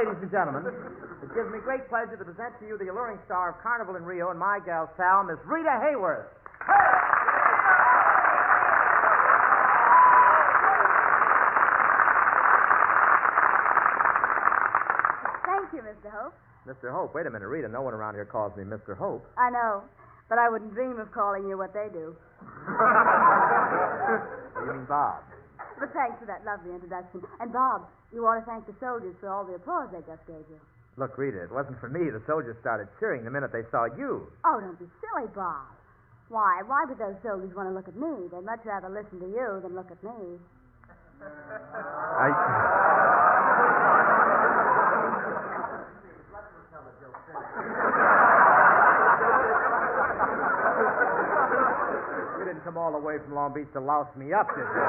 Ladies and gentlemen, it gives me great pleasure to present to you the alluring star of Carnival in Rio and my gal Sal, Miss Rita Hayworth. Thank you, Mr. Hope. Mr. Hope, wait a minute, Rita. No one around here calls me Mr. Hope. I know, but I wouldn't dream of calling you what they do. You mean Bob? But thanks for that lovely introduction. And, Bob, you ought to thank the soldiers for all the applause they just gave you. Look, Rita, it wasn't for me. The soldiers started cheering the minute they saw you. Oh, don't be silly, Bob. Why would those soldiers want to look at me? They'd much rather listen to you than look at me. You didn't come all the way from Long Beach to louse me up, did you?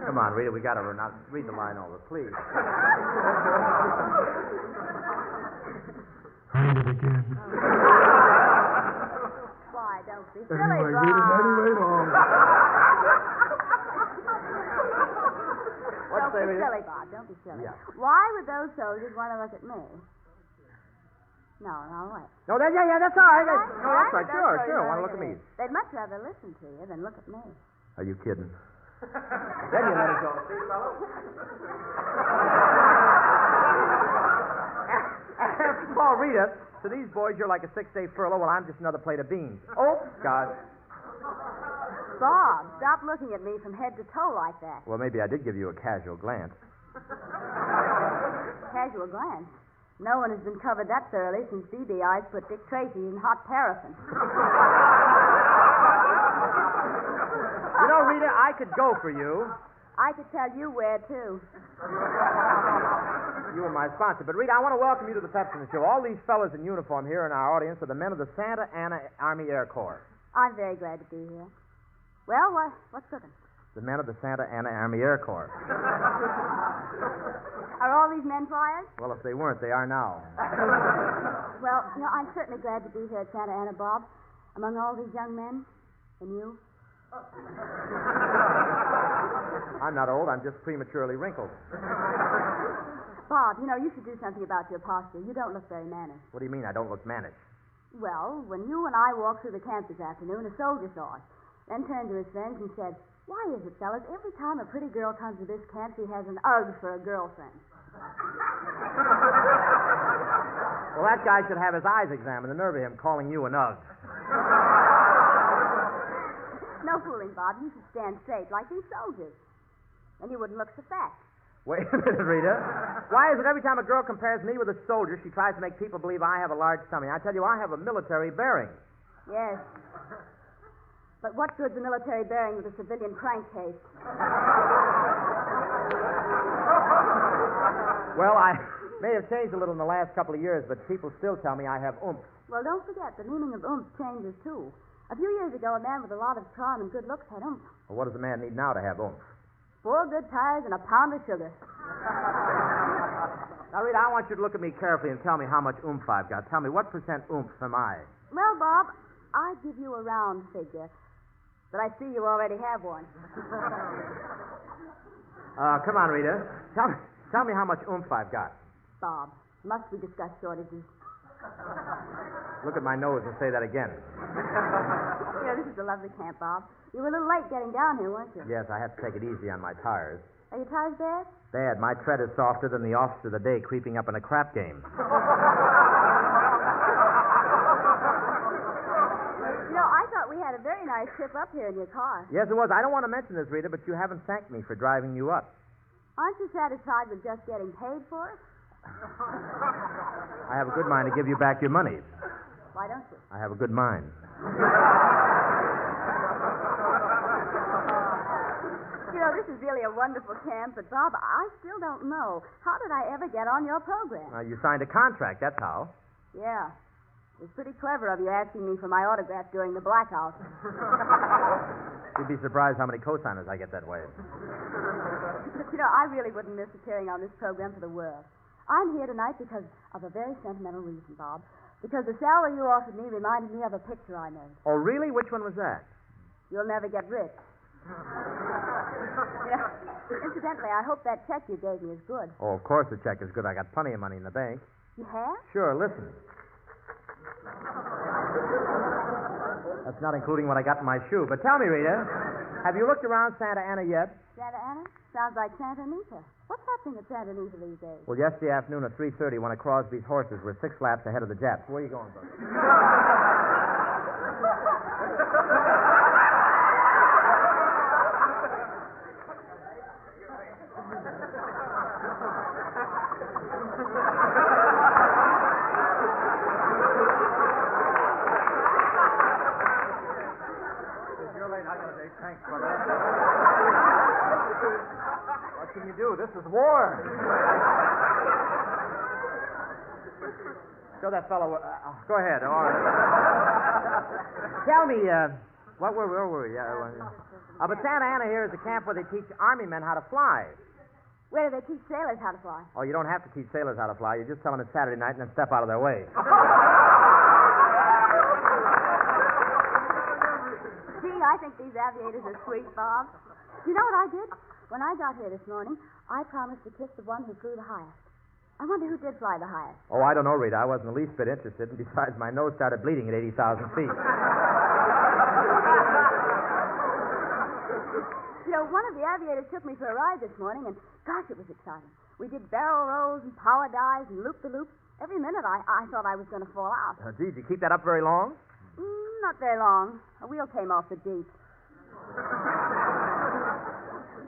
Come on, Rita, we got to now read the line over, please. Read it again. Why, don't be silly, Anyway, Bob. read it anyway, long. Don't be silly, Bob. Don't be silly. Yeah. Why would those soldiers want to look at me? No, wait. No, yeah, that's all right. Why? No, that's right. Why would those Sure. soldiers Want to look at me? They'd much rather listen to you than look at me. Are you kidding? Then you let it go. See, fellas? After all, Rita, to these boys, you're like a 6-day furlough. Well, I'm just another plate of beans. Oh, God. Bob, stop looking at me from head to toe like that. Well, maybe I did give you a casual glance. Casual glance. No one has been covered that thoroughly since BB Eyes put Dick Tracy in hot paraffin. You know, Rita, I could go for you. I could tell you where, too. You and my sponsor. But, Rita, I want to welcome you to the Pepsodent show. All these fellas in uniform here in our audience are the men of the Santa Ana Army Air Corps. I'm very glad to be here. Well, what's cooking? The men of the Santa Ana Army Air Corps. Are all these men flyers? Well, if they weren't, they are now. Well, I'm certainly glad to be here at Santa Ana, Bob, among all these young men. And you? I'm not old. I'm just prematurely wrinkled. Bob, you should do something about your posture. You don't look very mannish. What do you mean I don't look mannish? Well, when you and I walked through the camp this afternoon, a soldier saw us, then turned to his friends and said, "Why is it, fellas, every time a pretty girl comes to this camp, she has an UGG for a girlfriend?" Well, that guy should have his eyes examined. The nerve of him calling you an UGG. No fooling, Bob. You should stand straight like these soldiers. Then you wouldn't look so fat. Wait a minute, Rita. Why is it every time a girl compares me with a soldier, she tries to make people believe I have a large tummy? I tell you, I have a military bearing. Yes. But what good's a military bearing with a civilian crankcase? Well, I may have changed a little in the last couple of years, but people still tell me I have oomph. Well, don't forget, the meaning of oomph changes, too. A few years ago, a man with a lot of charm and good looks had oomph. Well, what does a man need now to have oomph? 4 good tires and a pound of sugar. Now, Rita, I want you to look at me carefully and tell me how much oomph I've got. Tell me, what percent oomph am I? Well, Bob, I'd give you a round figure, but I see you already have one. Come on, Rita. Tell me how much oomph I've got. Bob, must we discuss shortages? Look at my nose and say that again. This is a lovely camp, Bob. You were a little late getting down here, weren't you? Yes, I have to take it easy on my tires. Are your tires bad? Bad. My tread is softer than the officer of the day creeping up in a crap game. I thought we had a very nice trip up here in your car. Yes, it was. I don't want to mention this, Rita, but you haven't thanked me for driving you up. Aren't you satisfied with just getting paid for it? I have a good mind to give you back your money. Why don't you? I have a good mind. This is really a wonderful camp, but, Bob, I still don't know. How did I ever get on your program? You signed a contract, that's how. Yeah. It was pretty clever of you asking me for my autograph during the blackout. You'd be surprised how many co-signers I get that way. I really wouldn't miss appearing on this program for the world. I'm here tonight because of a very sentimental reason, Bob. Because the salary you offered me reminded me of a picture I made. Oh, really? Which one was that? You'll Never Get Rich. Incidentally, I hope that check you gave me is good. Oh, of course the check is good. I got plenty of money in the bank. You have? Sure, listen. That's not including what I got in my shoe. But tell me, Rita, have you looked around Santa Ana yet? Santa Ana? Sounds like Santa Anita. What's happening at Santa Anita these days? Well, yesterday afternoon at 3:30, one of Crosby's horses were 6 laps ahead of the Japs. Where are you going, brother? You're late. I got a date. Thanks, brother. What can you do? This is war. Show that fellow. Go ahead. All right. Tell me, where were we? But Santa Ana here is a camp where they teach Army men how to fly. Where do they teach sailors how to fly? Oh, you don't have to teach sailors how to fly. You just tell them it's Saturday night and then step out of their way. Gee, I think these aviators are sweet, Bob. You know what I did? When I got here this morning, I promised to kiss the one who flew the highest. I wonder who did fly the highest. Oh, I don't know, Rita. I wasn't the least bit interested, and besides, my nose started bleeding at 80,000 feet. You know, one of the aviators took me for a ride this morning, and gosh, it was exciting. We did barrel rolls and power dives and loop-the-loop. Every minute I thought I was going to fall out. Gee, did you keep that up very long? Not very long. A wheel came off the Jeep.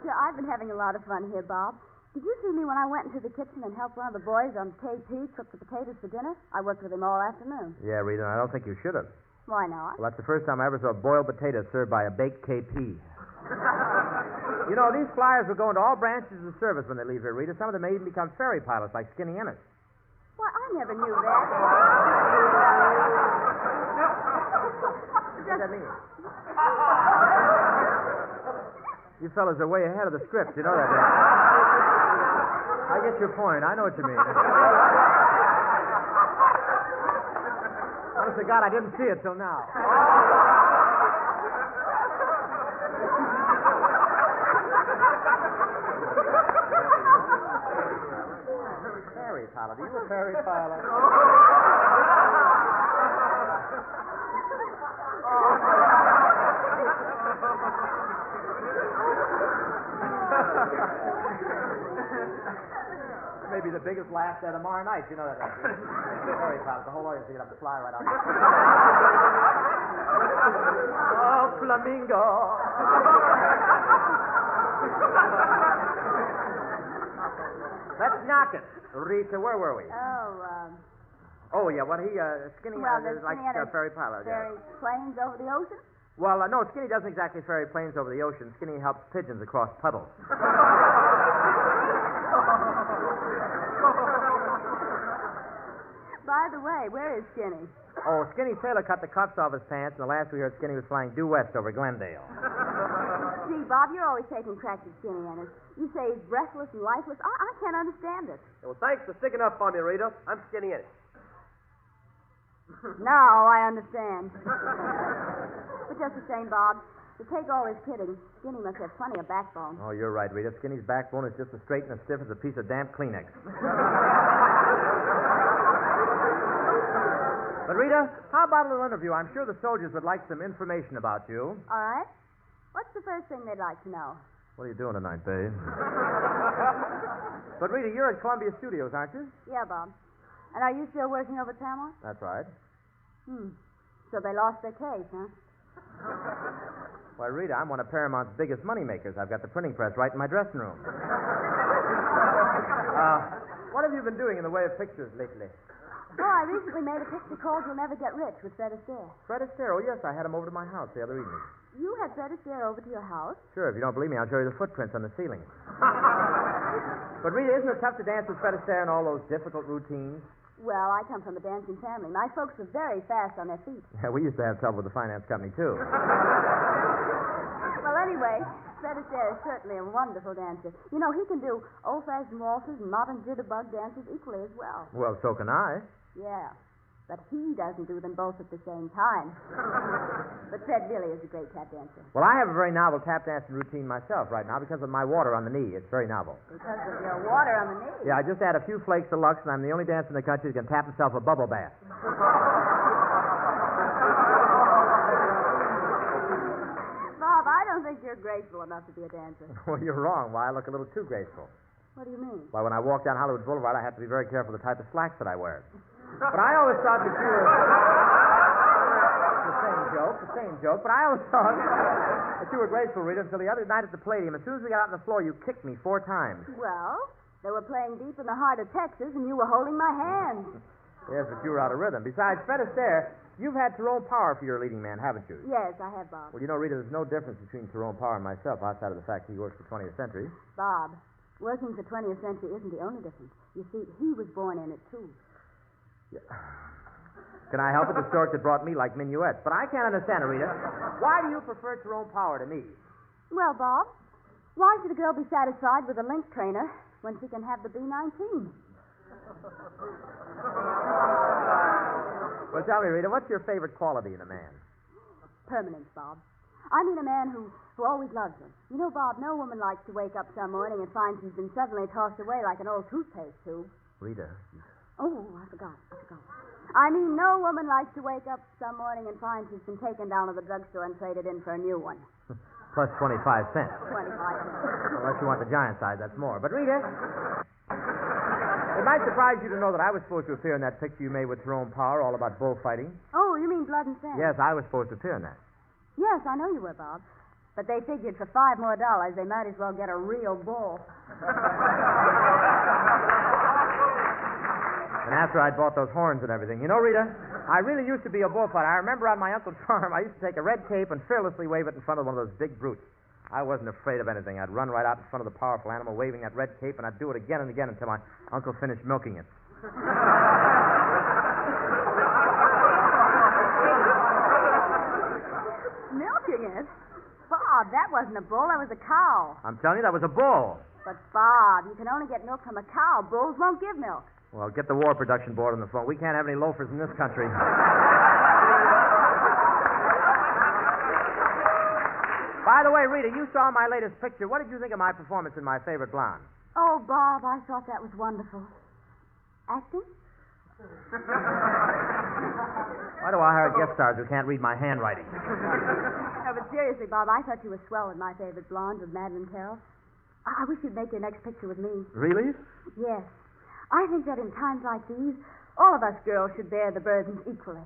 Yeah, I've been having a lot of fun here, Bob. Did you see me when I went into the kitchen and helped one of the boys on KP cook the potatoes for dinner? I worked with him all afternoon. Yeah, Rita, I don't think you should have. Why not? Well, that's the first time I ever saw boiled potatoes served by a baked KP. You know, these flyers will go into all branches of the service when they leave here, Rita. Some of them may even become ferry pilots like Skinny Ennis. Why, I never knew that. What does that mean? You fellas are way ahead of the script, you know that, don't you? I get your point. I know what you mean. Honest to God, I didn't see it till now. Ferry pilot. Are you a ferry pilot? Maybe the biggest laugh there tomorrow night. You know that. Ferry pilot. The whole audience will get up to fly right out. Oh, flamingo. Let's knock it. Rita, where were we? Oh, yeah, what Skinny like ferry pilot. Ferry planes over the ocean? Well, no, Skinny doesn't exactly ferry planes over the ocean. Skinny helps pigeons across puddles. By the way, where is Skinny? Oh, Skinny Sailor cut the cuffs off his pants, and the last we heard, Skinny was flying due west over Glendale. Gee, Bob, you're always taking cracks at Skinny Ennis. You say he's breathless and lifeless. I can't understand it. Well, thanks for sticking up for me, Rita. I'm Skinny Ennis. Now I understand. But just the same, Bob, to take all his kidding, Skinny must have plenty of backbone. Oh, you're right, Rita. Skinny's backbone is just as straight and as stiff as a piece of damp Kleenex. But, Rita, how about a little interview? I'm sure the soldiers would like some information about you. All right. What's the first thing they'd like to know? What are you doing tonight, babe? But, Rita, you're at Columbia Studios, aren't you? Yeah, Bob. And are you still working over at Paramount? That's right. So they lost their case, huh? Why, Rita, I'm one of Paramount's biggest moneymakers. I've got the printing press right in my dressing room. What have you been doing in the way of pictures lately? Oh, I recently made a picture called You'll Never Get Rich with Fred Astaire. Fred Astaire? Oh, yes, I had him over to my house the other evening. You had Fred Astaire over to your house? Sure, if you don't believe me, I'll show you the footprints on the ceiling. But, Rita, isn't it tough to dance with Fred Astaire and all those difficult routines? Well, I come from a dancing family. My folks are very fast on their feet. Yeah, we used to have trouble with the finance company, too. Well, anyway, Fred Astaire is certainly a wonderful dancer. You know, he can do old-fashioned waltzes and modern jitterbug dances equally as well. Well, so can I. Yeah. But he doesn't do them both at the same time. But Fred really is a great tap dancer. Well, I have a very novel tap dancing routine myself right now because of my water on the knee. It's very novel. Because of your water on the knee? Yeah, I just add a few flakes of Lux, and I'm the only dancer in the country who can tap himself a bubble bath. Bob, I don't think you're graceful enough to be a dancer. Well, you're wrong. Why, I look a little too graceful. What do you mean? Why, when I walk down Hollywood Boulevard, I have to be very careful the type of slacks that I wear. But I always thought that you were... The same joke, but I always thought that you were graceful, Rita, until the other night at the Palladium. As soon as we got out on the floor, you kicked me 4 times. Well, they were playing deep in the heart of Texas, and you were holding my hand. Yes, but you were out of rhythm. Besides, Fred Astaire, you've had Tyrone Power for your leading man, haven't you? Yes, I have, Bob. Well, you know, Rita, there's no difference between Tyrone Power and myself outside of the fact he works for 20th Century. Bob, working for 20th Century isn't the only difference. You see, he was born in it, too. Yeah. Can I help it? The stork that brought me like minuets. But I can't understand it, Rita. Why do you prefer Tyrone Power to me? Well, Bob, why should a girl be satisfied with a link trainer when she can have the B-19? Well, tell me, Rita, what's your favorite quality in a man? Permanence, Bob. I mean a man who always loves her. You know, Bob, no woman likes to wake up some morning and find she's been suddenly tossed away like an old toothpaste tube. Rita. Oh, I forgot. I mean, no woman likes to wake up some morning and find she's been taken down to the drugstore and traded in for a new one. Plus 25 cents. 25 cents. Unless you want the giant size, that's more. But, Rita, it might surprise you to know that I was supposed to appear in that picture you made with Tyrone Power, all about bullfighting. Oh, you mean Blood and Sand? Yes, I was supposed to appear in that. Yes, I know you were, Bob. But they figured for $5 more, they might as well get a real bull. And after I'd bought those horns and everything. You know, Rita, I really used to be a bullfighter. I remember on my uncle's farm, I used to take a red cape and fearlessly wave it in front of one of those big brutes. I wasn't afraid of anything. I'd run right out in front of the powerful animal waving that red cape, and I'd do it again and again until my uncle finished milking it. Milking it? Bob, that wasn't a bull, that was a cow. I'm telling you, that was a bull. But, Bob, you can only get milk from a cow. Bulls won't give milk. Well, get the War Production Board on the phone. We can't have any loafers in this country. By the way, Rita, you saw my latest picture. What did you think of my performance in My Favorite Blonde? Oh, Bob, I thought that was wonderful. Acting? Why do I hire guest stars who can't read my handwriting? No, but seriously, Bob, I thought you were swell in My Favorite Blonde with Madeleine Carroll. I wish you'd make your next picture with me. Really? Yes. I think that in times like these, all of us girls should bear the burdens equally.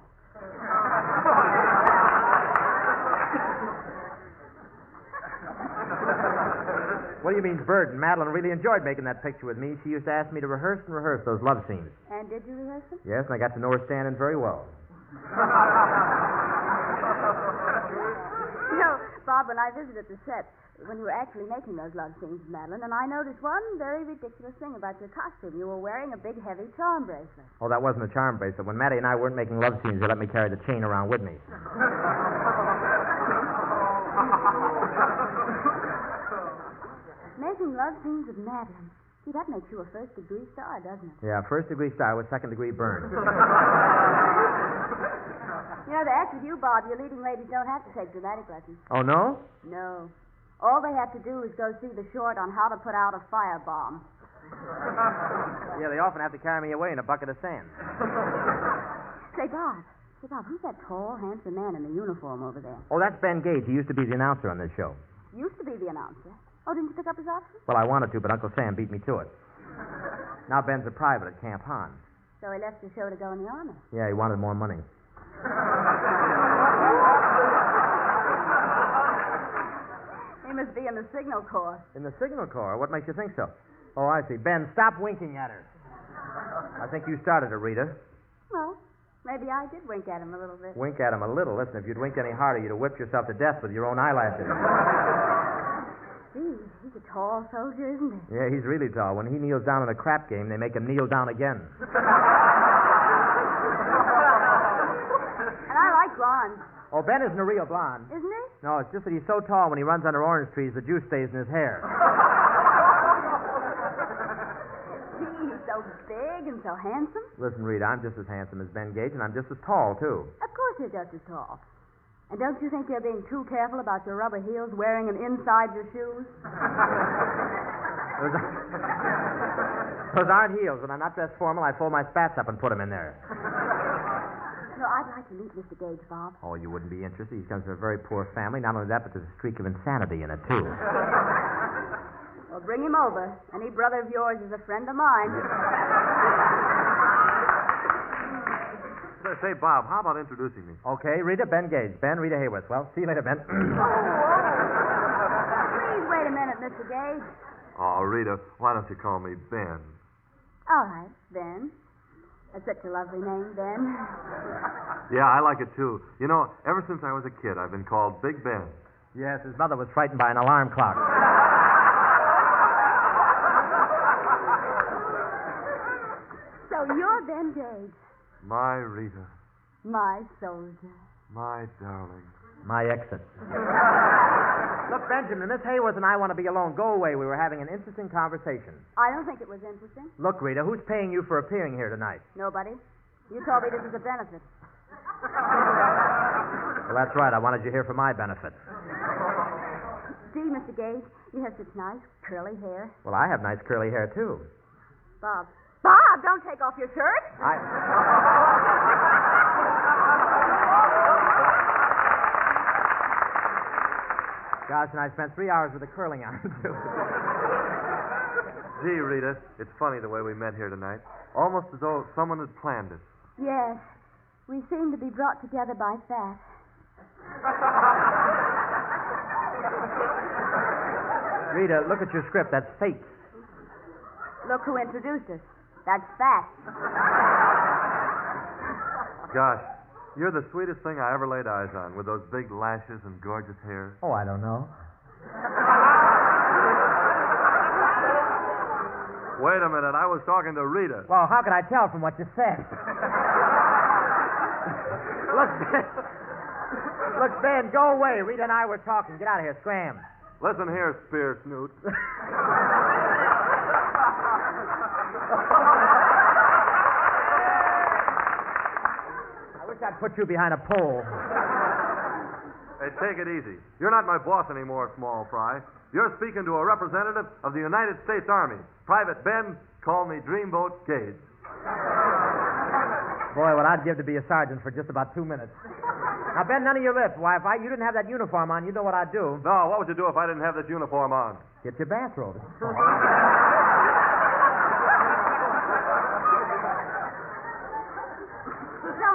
What do you mean, burden? Madeline really enjoyed making that picture with me. She used to ask me to rehearse those love scenes. And did you rehearse them? Yes, and I got to know her stand-in very well. You know, Bob, when I visited the set, when you were actually making those love scenes, Madeline, and I noticed one very ridiculous thing about your costume. You were wearing a big, heavy charm bracelet. Oh, that wasn't a charm bracelet. When Maddie and I weren't making love scenes, they let me carry the chain around with me. Making love scenes with Madeline. See, that makes you a first-degree star, doesn't it? Yeah, first-degree star with second-degree burn. You know, to act with you, Bob, your leading ladies don't have to take dramatic lessons. Oh, no? No. All they have to do is go see the short on how to put out a firebomb. Yeah, they often have to carry me away in a bucket of sand. Say, Bob, who's that tall, handsome man in the uniform over there? Oh, that's Ben Gage. He used to be the announcer on this show. Used to be the announcer. Oh, didn't you pick up his outfit? Well, I wanted to, but Uncle Sam beat me to it. Now Ben's a private at Camp Han. So he left the show to go in the Army. Yeah, he wanted more money. He must be in the Signal Corps. In the Signal Corps? What makes you think so? Oh, I see. Ben, stop winking at her. I think you started it, Rita. Well, maybe I did wink at him a little bit. Wink at him a little? Listen, if you'd winked any harder, you'd have whipped yourself to death with your own eyelashes. Gee, he's a tall soldier, isn't he? Yeah, he's really tall. When he kneels down in a crap game, they make him kneel down again. And I like blondes. Oh, Ben isn't a real blonde. Isn't he? No, it's just that he's so tall when he runs under orange trees, the juice stays in his hair. Gee, So big and so handsome. Listen, Rita, I'm just as handsome as Ben Gage, and I'm just as tall, too. Of course you're just as tall. And don't you think you're being too careful about your rubber heels wearing them inside your shoes? Those aren't heels. When I'm not dressed formal, I fold my spats up and put them in there. No, I'd like to meet Mr. Gage, Bob. Oh, you wouldn't be interested. He comes from a very poor family. Not only that, but there's a streak of insanity in it, too. Well, bring him over. Any brother of yours is a friend of mine. Say, Bob, how about introducing me? Okay, Rita, Ben Gage. Ben, Rita Hayworth. Well, see you later, Ben. Please wait a minute, Mr. Gage. Oh, Rita, why don't you call me Ben? All right, Ben. That's such a lovely name, Ben. Yeah, I like it, too. You know, ever since I was a kid, I've been called Big Ben. Yes, his mother was frightened by an alarm clock. So you're Ben Gage, My Rita, my soldier. my darling. My exit. Look, Benjamin, Miss Hayworth and I want to be alone. Go away. We were having an interesting conversation. I don't think it was interesting. Look, Rita, who's paying you for appearing here tonight? Nobody. You told me this was a benefit. Well, that's right. I wanted you here for my benefit. Gee, Mr. Gage, you have such nice curly hair. Well, I have nice curly hair, too. Bob. Bob, don't take off your shirt. Gosh, and I spent 3 hours with the curling iron, too. Gee, Rita, it's funny the way we met here tonight. Almost as though someone had planned it. Yes. We seem to be brought together by fat. Rita, look at your script. That's fate. Look who introduced us. That's fat. Gosh, you're the sweetest thing I ever laid eyes on, with those big lashes and gorgeous hair. Oh, I don't know. Wait a minute, I was talking to Rita. Well, how could I tell from what you said? Look, Ben, go away. Rita and I were talking. Get out of here. Scram. Listen here, Spear Snoot. I wish I'd put you behind a pole. Hey, take it easy. You're not my boss anymore, Small Fry. You're speaking to a representative of the United States Army. Private Ben, call me Dreamboat Gage. Boy, what I'd give to be a sergeant for just about 2 minutes. Now, Ben, none of your lips. Why, if you didn't have that uniform on, you know what I'd do. No, what would you do if I didn't have this uniform on? Get your bathrobe. Tell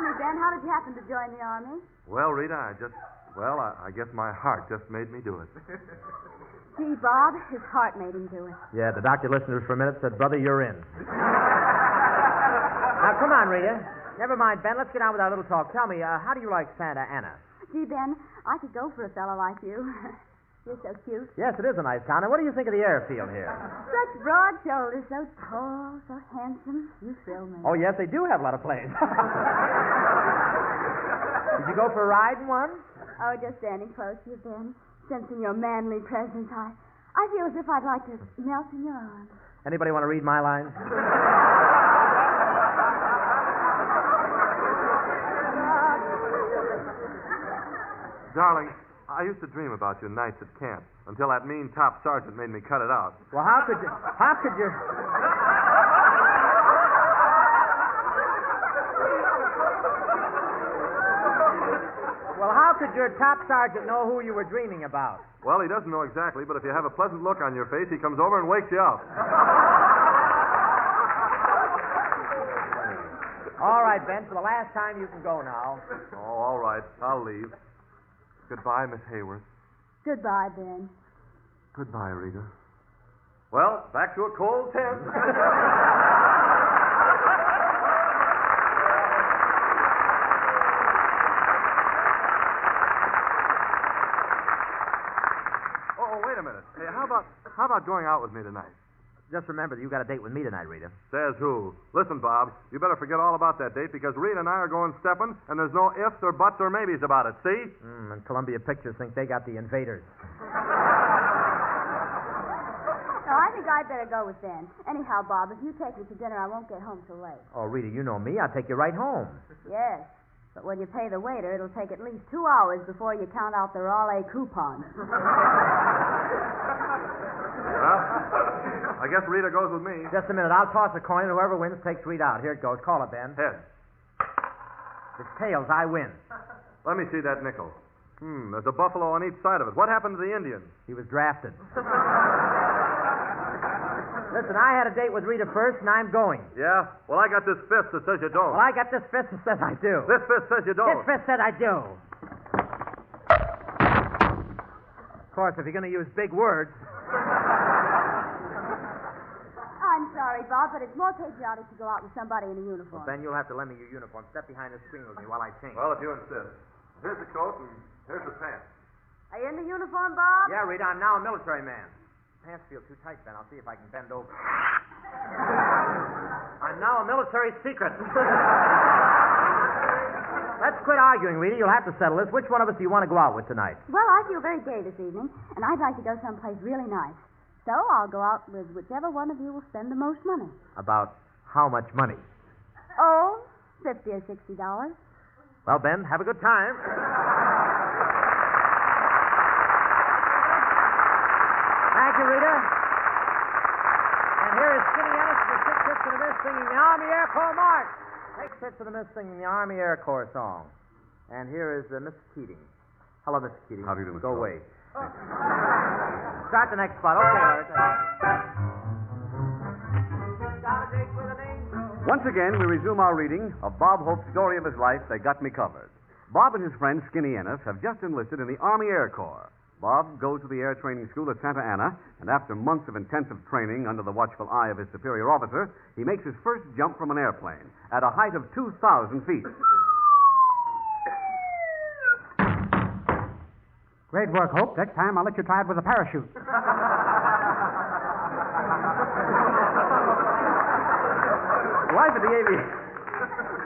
me, Ben, how did you happen to join the Army? Well, Rita, I guess my heart just made me do it. Gee, Bob, his heart made him do it. Yeah, the doctor listened to us for a minute, said, "Brother, you're in." Now, come on, Rita. Never mind, Ben. Let's get on with our little talk. Tell me, how do you like Santa Ana? Gee, Ben, I could go for a fellow like you. You're so cute. Yes, it is a nice town. And what do you think of the airfield here? Such broad shoulders, so tall, so handsome. You thrill me. Oh, yes, they do have a lot of planes. Did you go for a ride in one? Oh, just standing close to you, Ben, sensing your manly presence, I feel as if I'd like to melt in your arms. Anybody want to read my lines? Darling, I used to dream about you nights at camp until that mean top sergeant made me cut it out. Well, how could you... Well, how could your top sergeant know who you were dreaming about? Well, he doesn't know exactly, but if you have a pleasant look on your face, he comes over and wakes you up. All right, Ben, for the last time, you can go now. Oh, all right. I'll leave. Goodbye, Miss Hayworth. Goodbye, Ben. Goodbye, Rita. Well, back to a cold tent. Oh, wait a minute. Hey, how about going out with me tonight? Just remember that you got a date with me tonight, Rita. Says who? Listen, Bob, you better forget all about that date because Rita and I are going stepping, and there's no ifs or buts or maybes about it, see? And Columbia Pictures think they got the invaders. Oh, I think I'd better go with Ben. Anyhow, Bob, if you take me to dinner, I won't get home till late. Oh, Rita, you know me. I'll take you right home. Yes, but when you pay the waiter, it'll take at least 2 hours before you count out the Raleigh coupons. Well, I guess Rita goes with me. Just a minute. I'll toss a coin, and whoever wins takes Rita out. Here it goes. Call it, Ben. Head. It's tails. I win. Let me see that nickel. There's a buffalo on each side of it. What happened to the Indian? He was drafted. Listen, I had a date with Rita first, and I'm going. Yeah? Well, I got this fist that says you don't. Well, I got this fist that says I do. This fist says you don't. This fist said I do. Of course, if you're going to use big words. I'm sorry, Bob, but it's more patriotic to go out with somebody in a uniform. Well, Ben, you'll have to lend me your uniform. Step behind the screen with me while I change. Well, if you insist. Here's the coat and here's the pants. Are you in the uniform, Bob? Yeah, Rita, I'm now a military man. Pants feel too tight, Ben. I'll see if I can bend over. I'm now a military secret. Let's quit arguing, Rita. You'll have to settle this. Which one of us do you want to go out with tonight? Well, I feel very gay this evening, and I'd like to go someplace really nice. So I'll go out with whichever one of you will spend the most money. About how much money? Oh, $50 or $60. Well, Ben, have a good time. Thank you, Rita. And here is Skinny Ennis with 6 hits and a miss singing the Army Air Corps March. 6 hits and a miss singing the Army Air Corps song. And here is Mr. Keating. Hello, Mr. Keating. How do you do, Mr. Go Rose? away. Start the next spot. Okay, Larry. Once again, we resume our reading of Bob Hope's story of his life, They Got Me Covered. Bob and his friend Skinny Ennis have just enlisted in the Army Air Corps. Bob goes to the air training school at Santa Ana, and after months of intensive training under the watchful eye of his superior officer, he makes his first jump from an airplane at a height of 2,000 feet. Great work, Hope. Next time I'll let you try it with a parachute.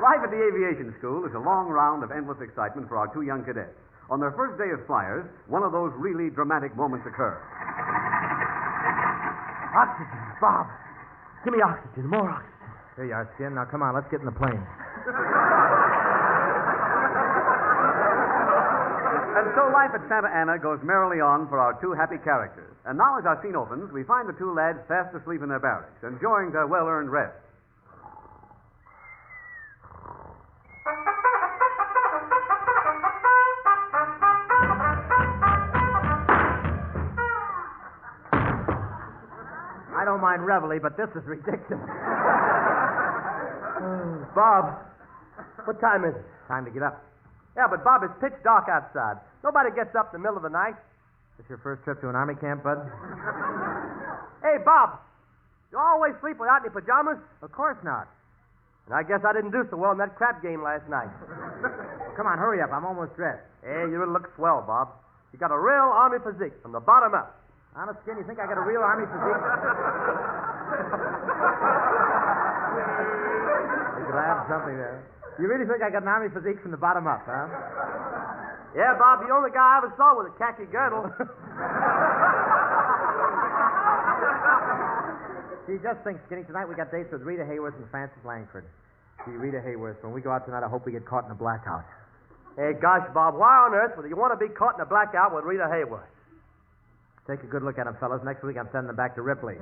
Life at the aviation school is a long round of endless excitement for our 2 young cadets. On their first day as flyers, one of those really dramatic moments occurs. Oxygen, Bob. Give me oxygen, more oxygen. Here you are, Skin. Now, come on, let's get in the plane. And so life at Santa Ana goes merrily on for our 2 happy characters. And now, as our scene opens, we find the 2 lads fast asleep in their barracks, enjoying their well-earned rest. I don't mind reveille, but this is ridiculous. Bob, what time is it? Time to get up. Yeah, but Bob, it's pitch dark outside. Nobody gets up in the middle of the night. This your first trip to an army camp, bud? Hey, Bob, you always sleep without any pajamas? Of course not. And I guess I didn't do so well in that crap game last night. Come on, hurry up. I'm almost dressed. Hey, you really look swell, Bob. You got a real army physique from the bottom up. Honest, Skin, you think I got a real army physique? You could add something there. You really think I got an army physique from the bottom up, huh? Yeah, Bob, the only guy I ever saw with a khaki girdle. See, just think, Skinny, tonight we got dates with Rita Hayworth and Francis Langford. See, Rita Hayworth, when we go out tonight, I hope we get caught in a blackout. Hey, gosh, Bob, why on earth would you want to be caught in a blackout with Rita Hayworth? Take a good look at them, fellas. Next week I'm sending them back to Ripley.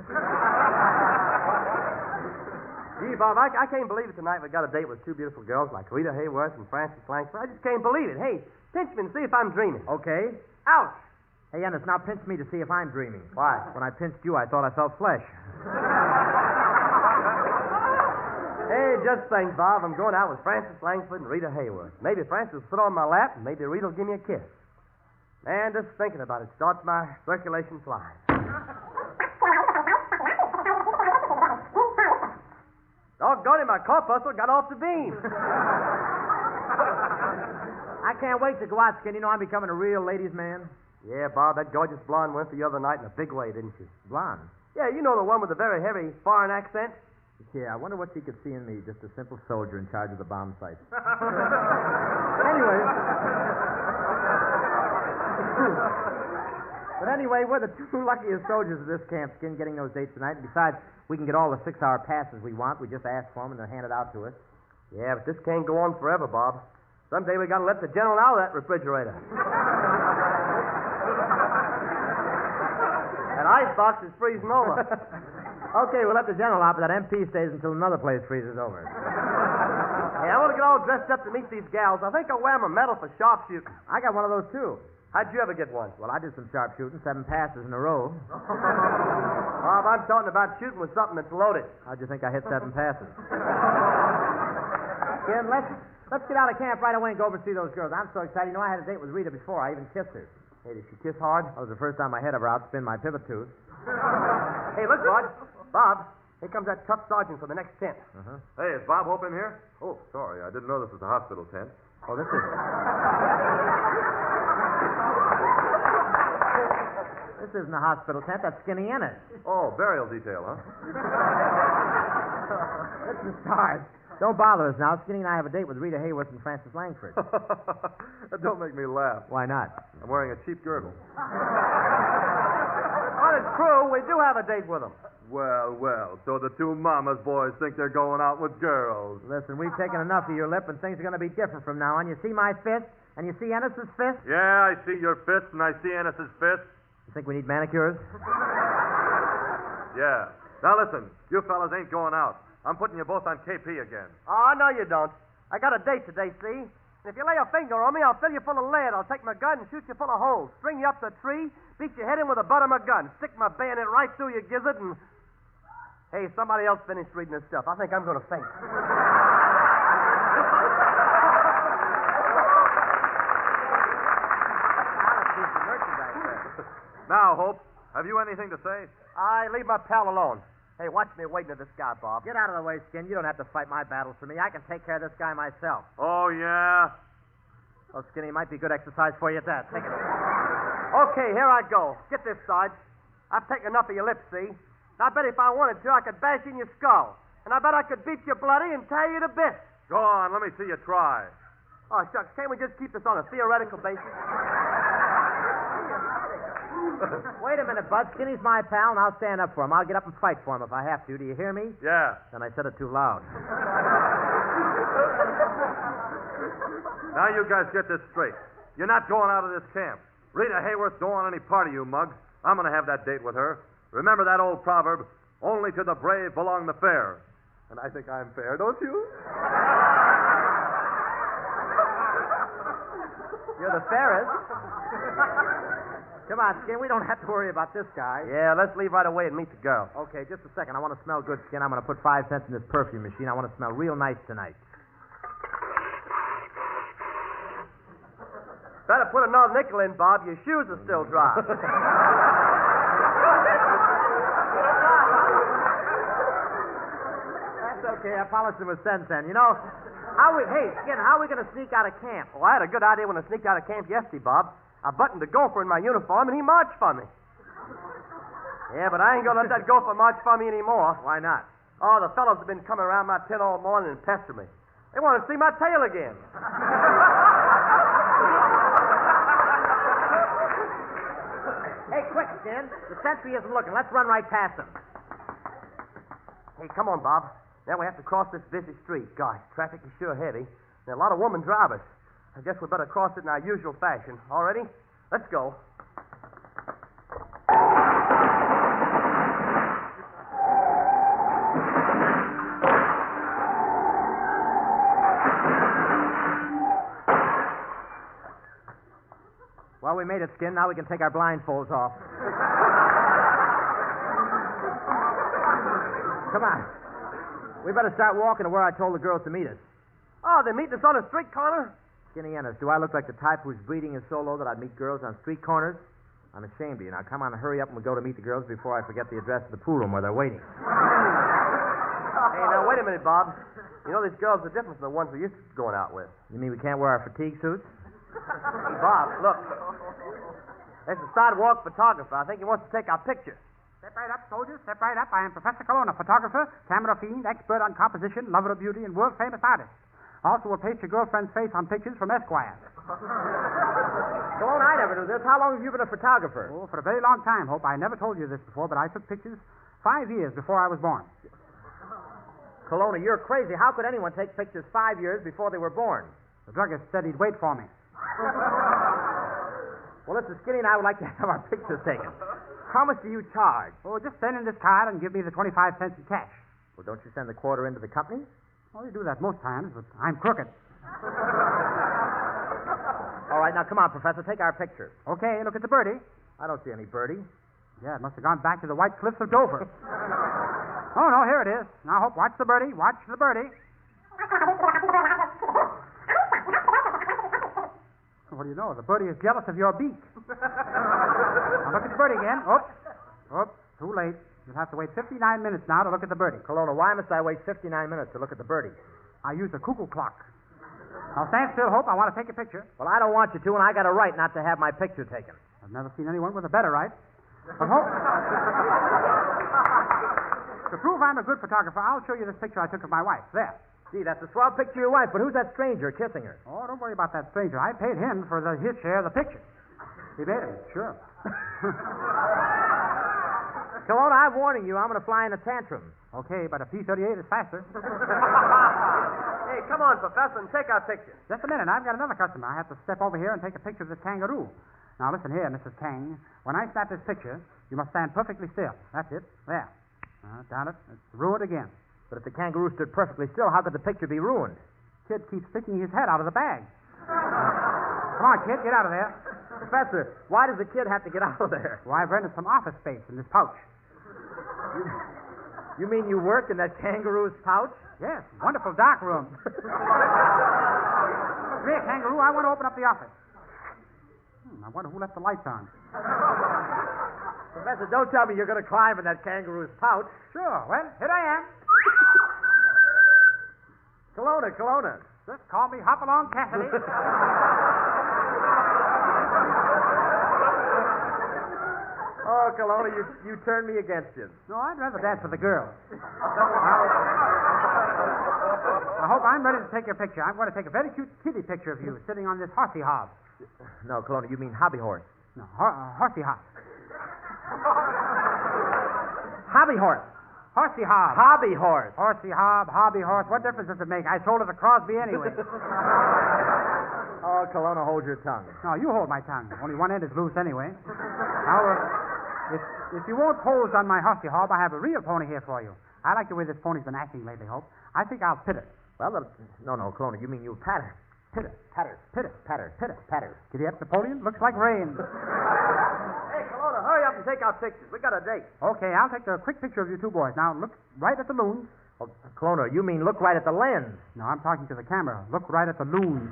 Gee, Bob, I can't believe it tonight we got a date with 2 beautiful girls like Rita Hayworth and Francis Langford. I just can't believe it. Hey, pinch me and see if I'm dreaming. Okay. Ouch! Hey, Ennis, now pinch me to see if I'm dreaming. Why? When I pinched you, I thought I felt flesh. Hey, just think, Bob, I'm going out with Francis Langford and Rita Hayworth. Maybe Francis will sit on my lap, and maybe Rita will give me a kiss. Man, just thinking about it starts my circulation flying. Doggone it, my corpuscle got off the beam. I can't wait to go out, Skin. You know I'm becoming a real ladies' man. Yeah, Bob, that gorgeous blonde went the other night in a big way, didn't she? Blonde? Yeah, you know the one with the very heavy foreign accent? Yeah, I wonder what she could see in me, just a simple soldier in charge of the bomb sight. Anyway. But anyway, we're the two luckiest soldiers of this camp, Skin, getting those dates tonight. And besides, we can get all the 6-hour passes we want. We just ask for them, and they're handed out to us. Yeah, but this can't go on forever, Bob. Someday we got to let the general out of that refrigerator. That icebox is freezing over. Okay, we'll let the general out, but that MP stays until another place freezes over. Hey, I want to get all dressed up to meet these gals. I think I'll wear my medal for sharpshooting. I got one of those, too. How'd you ever get one? Well, I did some sharpshooting, 7 passes in a row. Bob, I'm talking about shooting with something that's loaded. How'd you think I hit 7 passes? Skin, let's get out of camp right away and go over and see those girls. I'm so excited. You know, I had a date with Rita before. I even kissed her. Hey, did she kiss hard? That was the first time I had ever outspin my pivot tooth. Hey, look, Bud. Bob, here comes that tough sergeant for the next tent. Uh-huh. Hey, is Bob Hope in here? Oh, sorry. I didn't know this was a hospital tent. Oh, this is... This isn't a hospital tent. That's Skinny Ennis. Oh, burial detail, huh? Listen, Sarge, don't bother us now. Skinny and I have a date with Rita Hayworth and Francis Langford. Don't make me laugh. Why not? I'm wearing a cheap girdle. On his crew, we do have a date with them. Well, so the two mama's boys think they're going out with girls. Listen, we've taken enough of your lip, and things are going to be different from now on. You see my fist, and you see Ennis's fist? Yeah, I see your fist, and I see Ennis's fist. You think we need manicures? Yeah. Now listen, you fellas ain't going out. I'm putting you both on KP again. Oh, no, you don't. I got a date today, see? And if you lay a finger on me, I'll fill you full of lead. I'll take my gun and shoot you full of holes. String you up to a tree, beat your head in with the butt of my gun, stick my bayonet right through your gizzard, and... Hey, somebody else finished reading this stuff. I think I'm going to faint. Now, Hope, have you anything to say? I leave my pal alone. Hey, watch me waiting to this guy, Bob. Get out of the way, Skin. You don't have to fight my battles for me. I can take care of this guy myself. Oh, yeah? Oh, Skinny, might be good exercise for you at that. Take it. Okay, here I go. Get this, Sarge. I've taken enough of your lips, see? And I bet if I wanted to, I could bash in your skull. And I bet I could beat you bloody and tear you to bits. Go on, let me see you try. Oh, shucks, can't we just keep this on a theoretical basis? Wait a minute, Bud. Skinny's my pal, and I'll stand up for him. I'll get up and fight for him if I have to. Do you hear me? Yeah. Then I said it too loud. Now you guys get this straight. You're not going out of this camp. Rita Hayworth don't want any part of you mugs. I'm going to have that date with her. Remember that old proverb, only to the brave belong the fair. And I think I'm fair, don't you? You're the fairest. Come on, Skin. We don't have to worry about this guy. Yeah, let's leave right away and meet the girl. Okay, just a second. I want to smell good, Skin. I'm going to put 5 cents in this perfume machine. I want to smell real nice tonight. Better put another nickel in, Bob. Your shoes are still dry. That's okay. I polished them with Sen-Sen. You know, hey, Skin, how are we going to sneak out of camp? Oh, I had a good idea when I sneaked out of camp yesterday, Bob. I buttoned a gopher in my uniform, and he marched for me. Yeah, but I ain't going to let that gopher march for me anymore. Why not? Oh, the fellows have been coming around my tent all morning and pestering me. They want to see my tail again. Hey, quick, Skin. The sentry isn't looking. Let's run right past him. Hey, come on, Bob. Now we have to cross this busy street. Gosh, traffic is sure heavy. There are a lot of women drivers. I guess we better cross it in our usual fashion. All ready? Let's go. Well, we made it, Skin. Now we can take our blindfolds off. Come on. We better start walking to where I told the girls to meet us. Oh, they meet us on a street corner? Skinny Ennis, do I look like the type whose breeding is so low that I'd meet girls on street corners? I'm ashamed of you. Now, come on, hurry up and we'll go to meet the girls before I forget the address of the pool room where they're waiting. Hey, now, wait a minute, Bob. You know, these girls are different from the ones we used to going out with. You mean we can't wear our fatigue suits? Bob, look. There's a sidewalk photographer. I think he wants to take our picture. Step right up, soldiers. Step right up. I am Professor Colonna, photographer, camera fiend, expert on composition, lover of beauty, and world-famous artist. Also will paste your girlfriend's face on pictures from Esquire. Colonna, I never knew this. How long have you been a photographer? Oh, for a very long time, Hope. I never told you this before, but I took pictures 5 years before I was born. Colonna, you're crazy. How could anyone take pictures 5 years before they were born? The druggist said he'd wait for me. Well, listen, Skinny and I would like to have our pictures taken. How much do you charge? Oh, just send in this card and give me the 25 cents in cash. Well, don't you send the quarter into the company? Well, you do that most times, but I'm crooked. All right, now come on, Professor. Take our picture. Okay, look at the birdie. I don't see any birdie. Yeah, it must have gone back to the White Cliffs of Dover. Oh, no, here it is. Now, Hope, watch the birdie. Watch the birdie. What do you know? The birdie is jealous of your beak. Now, look at the birdie again. Oops. Oops. Too late. You'll have to wait 59 minutes now to look at the birdie. Colonna, why must I wait 59 minutes to look at the birdie? I use a cuckoo clock. Now, stand still, Hope. I want to take a picture. Well, I don't want you to, and I got a right not to have my picture taken. I've never seen anyone with a better right. But, Hope, to prove I'm a good photographer, I'll show you this picture I took of my wife. There. Gee, that's a swell picture of your wife, but who's that stranger kissing her? Oh, don't worry about that stranger. I paid him for his share of the picture. He made it, sure. Colonna, I'm warning you, I'm going to fly in a tantrum. Okay, but a P-38 is faster. Hey, come on, Professor, and take our picture. Just a minute. I've got another customer. I have to step over here and take a picture of this kangaroo. Now, listen here, Mrs. Kang. When I snap this picture, you must stand perfectly still. That's it. There. Down it. It's ruined again. But if the kangaroo stood perfectly still, how could the picture be ruined? Kid keeps sticking his head out of the bag. Come on, kid, get out of there. Professor, why does the kid have to get out of there? Well, I've rented some office space in this pouch. You mean you work in that kangaroo's pouch? Yes, wonderful dark room. Come here, kangaroo. I want to open up the office. I wonder who left the lights on. Professor, don't tell me you're going to climb in that kangaroo's pouch. Sure. Well, here I am. Colonna. Just call me Hop-Along Cassidy. Oh, Colonna, you turned me against you. No, I'd rather dance with the girls. I hope I'm ready to take your picture. I'm going to take a very cute kitty picture of you sitting on this horsey hob. No, Colonna, you mean hobby horse. No, horsey hob. Hobby horse. Horsey hob. Hobby horse. Horsey hob, hobby horse. What difference does it make? I sold it to Crosby anyway. Oh, Colonna, hold your tongue. No, you hold my tongue. Only one end is loose anyway. Now, if you won't pose on my horsey hob, I have a real pony here for you. I like the way this pony's been acting lately, Hope. I think I'll pit it. Well, no, Colonna, you mean you'll pat her. Pit it. Patter. Pit it. Patter. Pit it. Patter. Giddy up, Napoleon. Looks like rain. Hey, Colonna, hurry up and take our pictures. We got a date. Okay, I'll take a quick picture of you two boys. Now, look right at the loons. Oh, Colonna, you mean look right at the lens. No, I'm talking to the camera. Look right at the loons.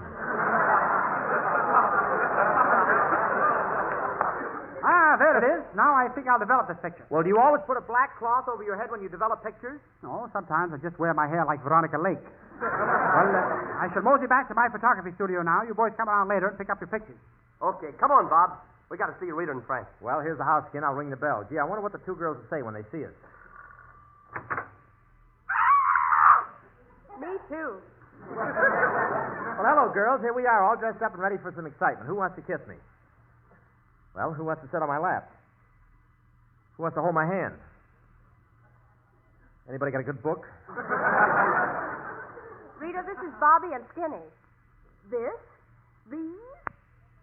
There it is. Now I think I'll develop this picture. Well, do you always put a black cloth over your head when you develop pictures? No, sometimes I just wear my hair like Veronica Lake. Well, I shall mosey back to my photography studio now. You boys come around later and pick up your pictures. Okay, come on, Bob. We got to see Rita and Frank. Well, here's the house, Skin. I'll ring the bell. Gee, I wonder what the two girls will say when they see us. Me too. Well, hello, girls. Here we are, all dressed up and ready for some excitement. Who wants to kiss me? Well, who wants to sit on my lap? Who wants to hold my hand? Anybody got a good book? Rita, this is Bobby and Skinny. This? These?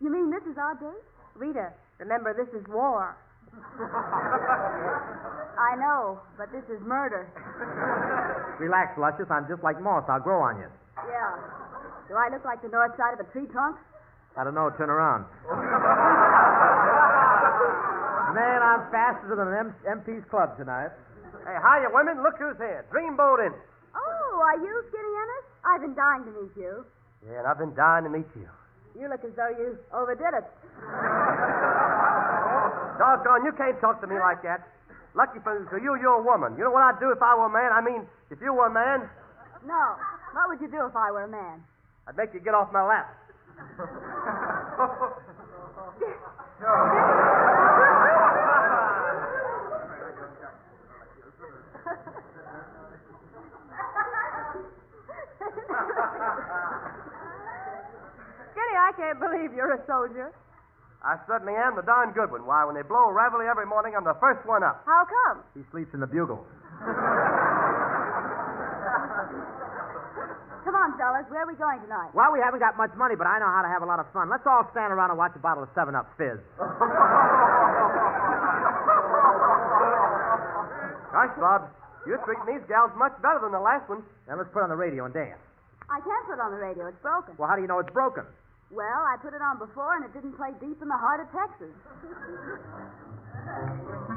You mean this is our date? Rita, remember this is war. I know, but this is murder. Relax, Luscious. I'm just like moss. I'll grow on you. Yeah. Do I look like the north side of a tree trunk? I don't know. Turn around. Man, I'm faster than an MP's club tonight. Hey, hiya, women. Look who's here. Dreamboat in. Oh, are you Skinny Ennis? I've been dying to meet you. Yeah, and I've been dying to meet you. You look as though you overdid it. Doggone, you can't talk to me like that. Lucky for you, you're a woman. You know what I'd do if I were a man? I mean, if you were a man, No. What would you do if I were a man? I'd make you get off my lap. Skinny, I can't believe you're a soldier. I certainly am the darn good one. Why, when they blow reveille every morning, I'm the first one up. How come? He sleeps in the bugle. Come on, fellas. Where are we going tonight? Well, we haven't got much money, but I know how to have a lot of fun. Let's all stand around and watch a bottle of 7-Up Fizz. Gosh, Bob, you're treating these gals much better than the last one. Then let's put on the radio and dance. I can't put it on the radio. It's broken. Well, how do you know it's broken? Well, I put it on before, and it didn't play deep in the heart of Texas.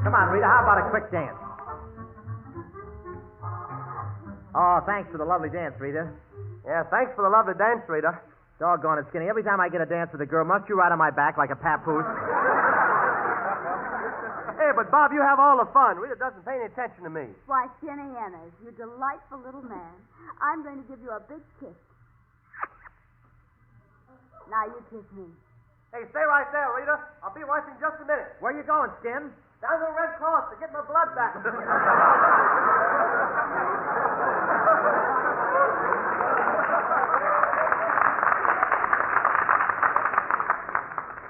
Come on, Rita, how about a quick dance? Oh, thanks for the lovely dance, Rita. Yeah, thanks for the lovely dance, Rita. Doggone it, Skinny. Every time I get a dance with a girl, must you ride on my back like a papoose? Hey, but Bob, you have all the fun. Rita doesn't pay any attention to me. Why, Skinny Ennis, you delightful little man. I'm going to give you a big kiss. Now you kiss me. Hey, stay right there, Rita. I'll be with you in just a minute. Where you going, Skin? Down to the Red Cross to get my blood back.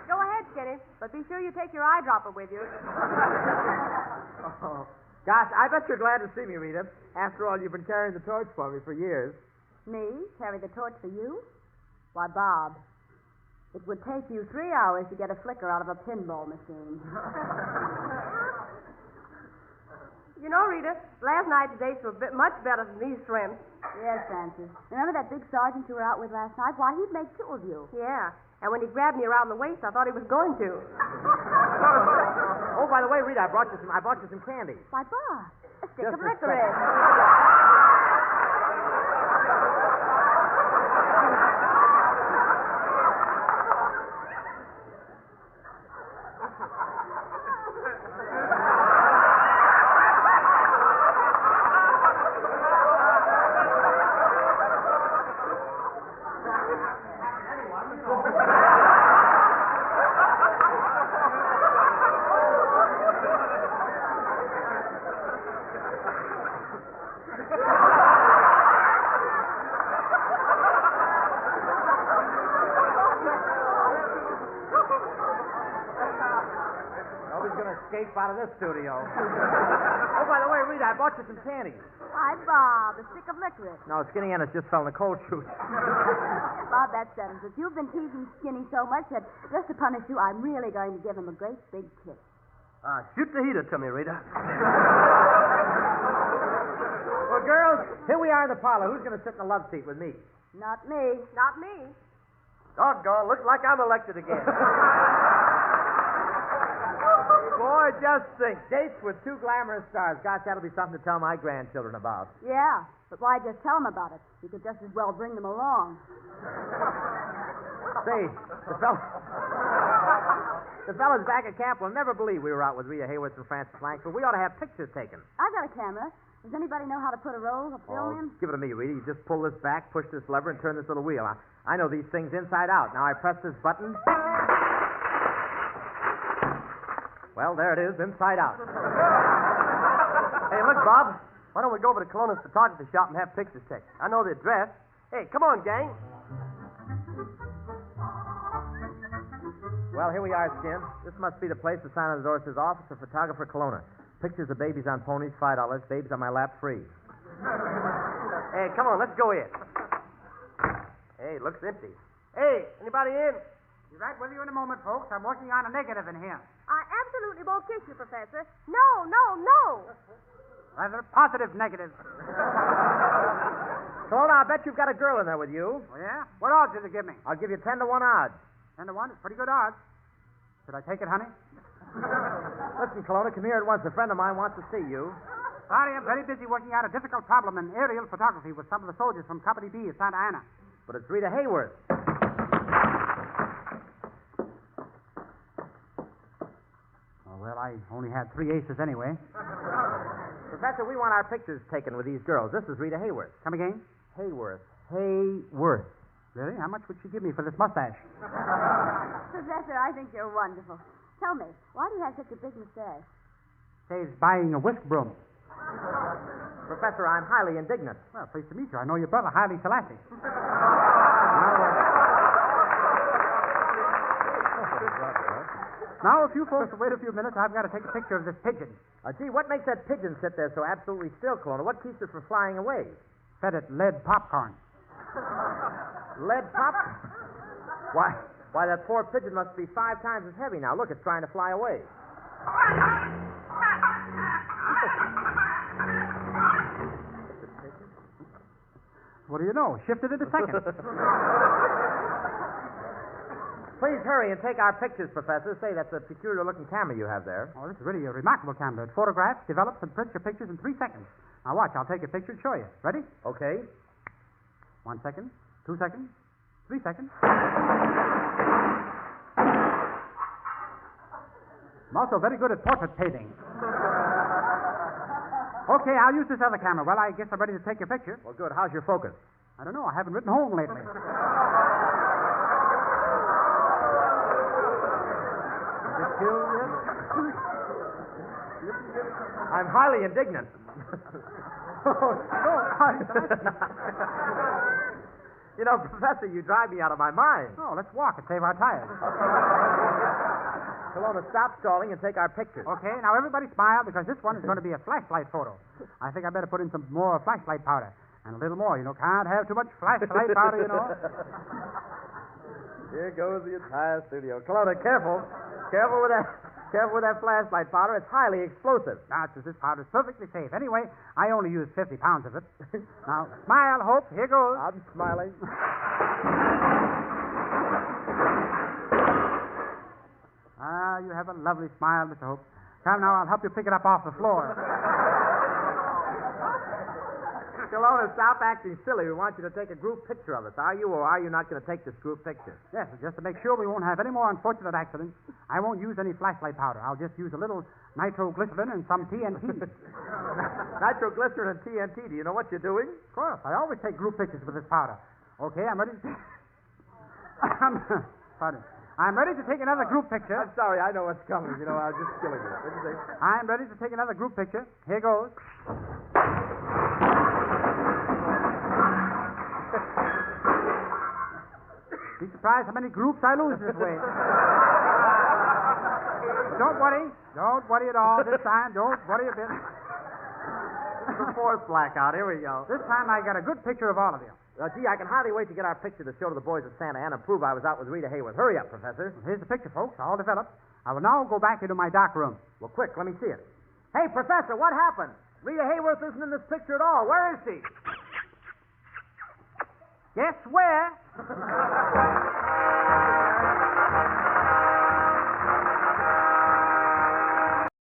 Go ahead, Skinny, but be sure you take your eyedropper with you. Oh, gosh, I bet you're glad to see me, Rita. After all, you've been carrying the torch for me for years. Me? Carry the torch for you? Why, Bob, it would take you 3 hours to get a flicker out of a pinball machine. You know, Rita, last night's dates were much better than these shrimps. Yes, Francis. Remember that big sergeant you were out with last night? Why, he'd make 2 of you. Yeah, and when he grabbed me around the waist, I thought he was going to. Oh, by the way, Rita, I brought you some candy. Why, Bob, a stick Just of a licorice. Escape out of this studio. Oh, by the way, Rita, I bought you some candy. Why, Bob, a stick of licorice. No, Skinny Ennis just fell in the cold chute. Bob, that settles it. You've been teasing Skinny so much that just to punish you, I'm really going to give him a great big kiss. Shoot the heater to me, Rita. Well, girls, here we are in the parlor. Who's going to sit in the love seat with me? Not me. Not me. Doggone, looks like I'm elected again. Boy, just think. Dates with 2 glamorous stars. Gosh, that'll be something to tell my grandchildren about. Yeah, but why just tell them about it? You could just as well bring them along. Say, the fellas back at camp will never believe we were out with Rita Hayworth and Francis Langford. We ought to have pictures taken. I've got a camera. Does anybody know how to put a roll of film in? Give it to me, Rita. You just pull this back, push this lever, and turn this little wheel. I know these things inside out. Now I press this button. Well, there it is, inside out. Hey, look, Bob. Why don't we go over to Colonna's photography shop and have pictures taken? I know the address. Hey, come on, gang. Well, here we are, Skin. This must be the place. The sign on the door says Office of Photographer Colonna. Pictures of babies on ponies, $5. Babies on my lap, free. Hey, come on, let's go in. Hey, it looks empty. Hey, anybody in? Be right with you in a moment, folks. I'm working on a negative in here. I absolutely won't kiss you, Professor. No, no, no. Rather positive negative. Colonna, I bet you've got a girl in there with you. Oh, yeah? What odds did they give me? I'll give you 10 to 1 odds. 10 to 1 is pretty good odds. Should I take it, honey? Listen, Colonna, come here at once. A friend of mine wants to see you. Sorry, I'm very busy working out a difficult problem in aerial photography with some of the soldiers from Company B at Santa Ana. But it's Rita Hayworth. Oh, well, I only had 3 aces anyway. Professor, we want our pictures taken with these girls. This is Rita Hayworth. Come again? Hayworth. Hayworth. Really? How much would she give me for this mustache? Professor, I think you're wonderful. Tell me, why do you have such a big mustache? Saves buying a whisk broom. Professor, I'm highly indignant. Well, pleased to meet you. I know your brother, Haile Selassie. Now, if you folks will wait a few minutes, I've got to take a picture of this pigeon. Gee, what makes that pigeon sit there so absolutely still, Colonna? What keeps it from flying away? Fed it lead popcorn. Lead pop? Why, that poor pigeon must be 5 times as heavy now. Look, it's trying to fly away. What do you know? Shifted it a second. Please hurry and take our pictures, Professor. Say, that's a peculiar-looking camera you have there. Oh, this is really a remarkable camera. It photographs, develops, and prints your pictures in 3 seconds. Now watch, I'll take a picture and show you. Ready? Okay. 1 second, 2 seconds, 3 seconds. I'm also very good at portrait painting. Okay, I'll use this other camera. Well, I guess I'm ready to take your picture. Well, good. How's your focus? I don't know. I haven't written home lately. I'm highly indignant. You know, Professor, you drive me out of my mind. Oh, let's walk and save our tires. Colonna, stop stalling and take our pictures. Okay, now everybody smile because this one is going to be a flashlight photo. I think I better put in some more flashlight powder. And a little more, you know. Can't have too much flashlight powder, you know. Here goes the entire studio. Colonna, careful. Careful with that flashlight powder. It's highly explosive. Now, this powder's perfectly safe. Anyway, I only use 50 pounds of it. Now, smile, Hope. Here goes. I'm smiling. Ah, you have a lovely smile, Mr. Hope. Come now, I'll help you pick it up off the floor. Colonna, stop acting silly. We want you to take a group picture of us. Are you or are you not going to take this group picture? Yes, just to make sure we won't have any more unfortunate accidents, I won't use any flashlight powder. I'll just use a little nitroglycerin and some TNT. Nitroglycerin and TNT. Do you know what you're doing? Of course. I always take group pictures with this powder. Okay, I'm ready to... Pardon. I'm ready to take another group picture. I'm sorry, I know what's coming. You know, I was just killing you. What did you say? I'm ready to take another group picture. Here goes. Be surprised how many groups I lose this way. Don't worry. Don't worry at all this time. Don't worry a bit. The fourth blackout. Here we go. This time I got a good picture of all of you. Gee, I can hardly wait to get our picture to show to the boys at Santa Ana and prove I was out with Rita Hayworth. Hurry up, Professor. Here's the picture, folks, all developed. I will now go back into my dark room. Well, quick, let me see it. Hey, Professor, what happened? Rita Hayworth isn't in this picture at all. Where is she? Guess where?